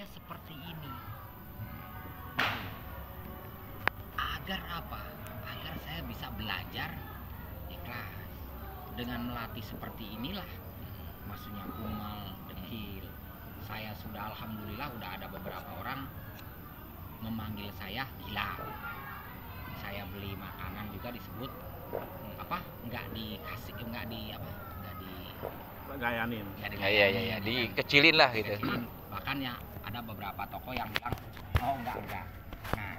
saya seperti ini. Agar apa? Agar saya bisa belajar ikhlas. Dengan melatih seperti inilah, maksudnya kumal, dekil. Saya sudah alhamdulillah udah ada beberapa orang memanggil saya gila. Saya beli makanan juga disebut apa? Nggak dikasih, nggak gayanin. Iya, dikecilin lah gitu. Kecilin. Bahkan ya ada beberapa toko yang bilang oh enggak. Nah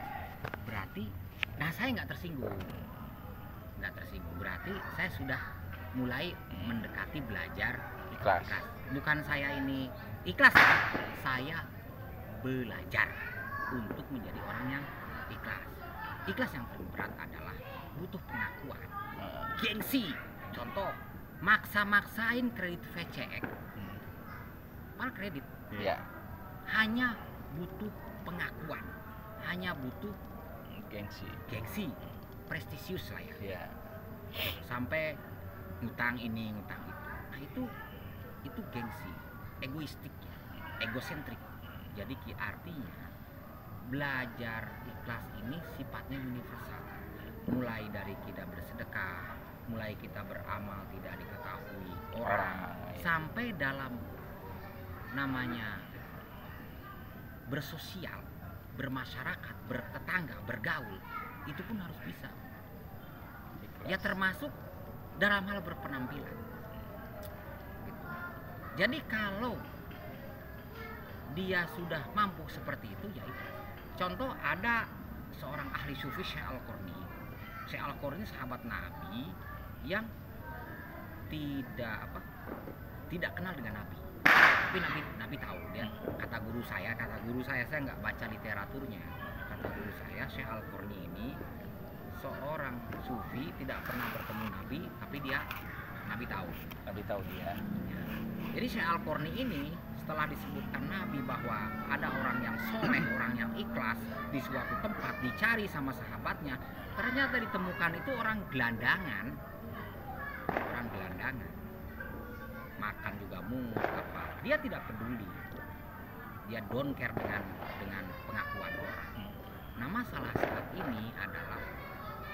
berarti, saya nggak tersinggung. Berarti saya sudah mulai mendekati belajar Ikhlas. Bukan saya ini ikhlas ya, saya belajar untuk menjadi orang yang ikhlas. Ikhlas yang paling berat adalah butuh pengakuan, gengsi. Contoh, maksa-maksain kredit VCX, mal kredit. Iya. Hanya butuh pengakuan, hanya butuh gengsi, prestisius lah ya. Iya. Sampai ngutang ini, ngutang itu. Nah itu gengsi, egoistik, egosentrik. Jadi artinya belajar ikhlas ini sifatnya universal. Mulai dari kita bersedekah, mulai kita beramal tidak diketahui orang, sampai dalam namanya bersosial, bermasyarakat, bertetangga, bergaul, itu pun harus bisa. Ya termasuk dalam hal berpenampilan. Gitu. Jadi kalau dia sudah mampu seperti itu, ya itu. Contoh, ada seorang ahli sufi, Syekh Al-Qarni. Syekh Al-Qarni sahabat Nabi yang tidak kenal dengan Nabi. Tapi Nabi tahu. Dia kata guru saya nggak baca literaturnya. Kata guru saya, Syekh Al-Qarni ini seorang sufi, tidak pernah bertemu Nabi, tapi Nabi tahu dia. Jadi Syekh Al-Qarni ini setelah disebutkan Nabi bahwa ada orang yang soleh, orang yang ikhlas di suatu tempat, dicari sama sahabatnya, ternyata ditemukan itu orang gelandangan, makan juga mungut apa, dia tidak peduli, dia don't care dengan pengakuan orang. Nah masalah saat ini adalah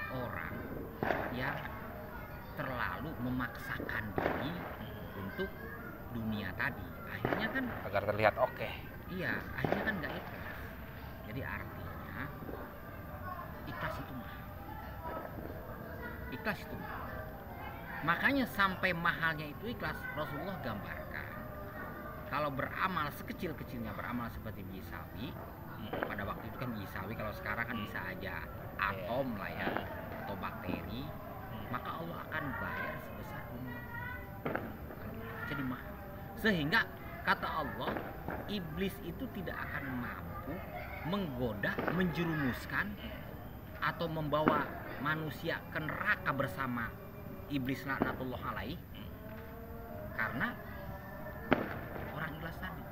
orang yang terlalu memaksakan diri untuk dunia tadi, akhirnya kan agar terlihat oke. Iya, akhirnya kan nggak ikhlas. Jadi artinya ikhlas itu mahal. Makanya sampai mahalnya itu ikhlas, Rasulullah gambarkan kalau beramal sekecil-kecilnya, beramal seperti biji sawi. Pada waktu itu kan biji sawi, kalau sekarang kan bisa aja atom lah ya, atau bakteri, maka Allah akan bayar sebesar gunung. Jadi mahal. Sehingga kata Allah, iblis itu tidak akan mampu menggoda, menjerumuskan, atau membawa manusia ke neraka bersama iblis laknatullah alaih, karena orang ikhlas tadi,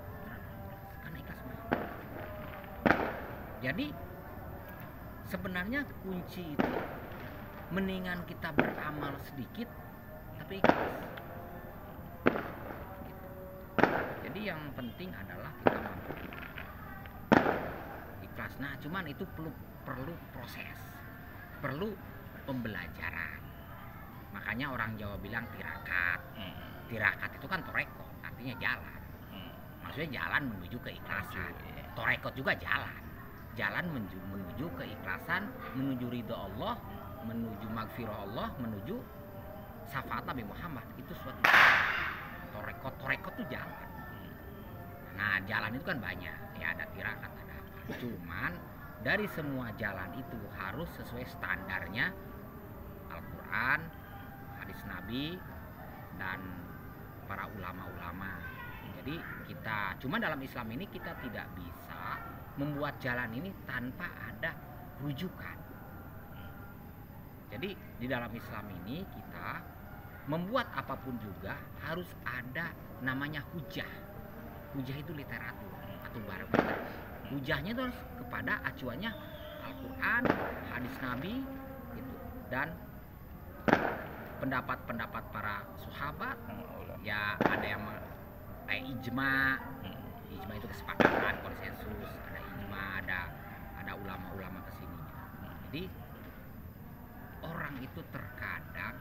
karena ikhlas mahal. Jadi sebenarnya kunci itu mendingan kita beramal sedikit tapi ikhlas. Jadi yang penting adalah kita mampu ikhlas. Nah cuman itu perlu proses, perlu pembelajaran. Makanya orang Jawa bilang tirakat. Tirakat itu kan torekot, artinya jalan. Maksudnya jalan menuju keikhlasan. Torekot juga jalan menuju keikhlasan, menuju ridho Allah, menuju magfirah Allah, menuju syafaat Nabi Muhammad. Itu suatu torekot itu jalan. Nah jalan itu kan banyak, ya ada tirakat, ada apa. Cuman dari semua jalan itu harus sesuai standarnya Al-Quran, hadis Nabi, dan para ulama-ulama. Jadi cuma dalam Islam ini kita tidak bisa membuat jalan ini tanpa ada rujukan. Jadi di dalam Islam ini kita membuat apapun juga harus ada namanya hujah. Hujah itu literatur atau barometer. Hujahnya itu harus kepada acuannya Al-Quran, hadis Nabi, gitu, dan pendapat-pendapat para sahabat. Ya ada yang ijma itu kesepakatan, konsensus. Jadi orang itu terkadang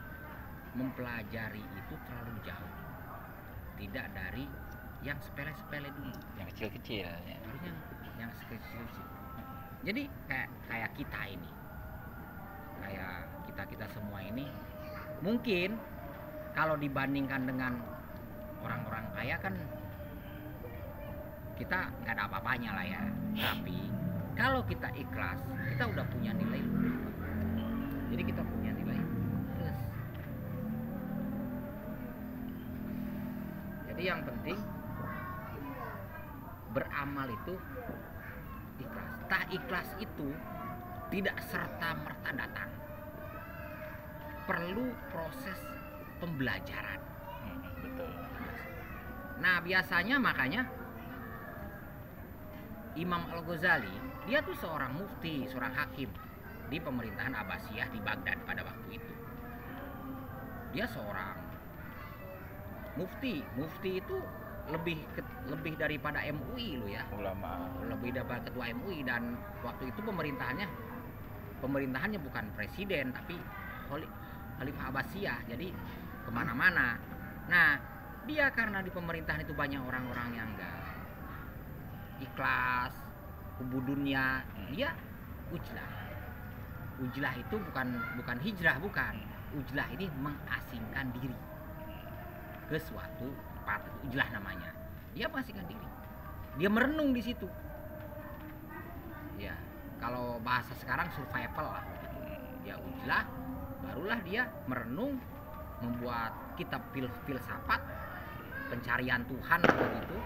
mempelajari itu terlalu jauh, tidak dari yang sepele-sepele dulu, yang kecil-kecil ya. harusnya yang kecil-kecil. Jadi kayak kita ini, kayak kita semua ini, mungkin kalau dibandingkan dengan orang-orang kaya kan kita nggak ada apa-apanya lah ya. Tapi kalau kita ikhlas, kita udah punya nilai. Jadi kita punya nilai plus. Jadi yang penting beramal itu ikhlas. Tak ikhlas itu tidak serta-merta datang. Perlu proses pembelajaran. Betul. Nah, biasanya makanya Imam Al-Ghazali, dia tuh seorang mufti, seorang hakim di pemerintahan Abbasiyah di Baghdad pada waktu itu. Dia seorang mufti. Mufti itu lebih daripada MUI loh ya. Ulama. Lebih daripada ketua MUI, dan waktu itu pemerintahannya bukan presiden tapi Khalifah Abbasiyah. Jadi kemana-mana. Nah, dia karena di pemerintahan itu banyak orang-orang yang enggak ikhlas, kubudunnya, dia ujlah. Ujlah itu bukan hijrah, bukan. Ujlah ini mengasingkan diri ke suatu tempat. Ujlah namanya. Dia mengasingkan diri. Dia merenung di situ. Ya, kalau bahasa sekarang survival lah. Dia ujlah, barulah dia merenung, membuat kitab filsafat, pencarian Tuhan begitu.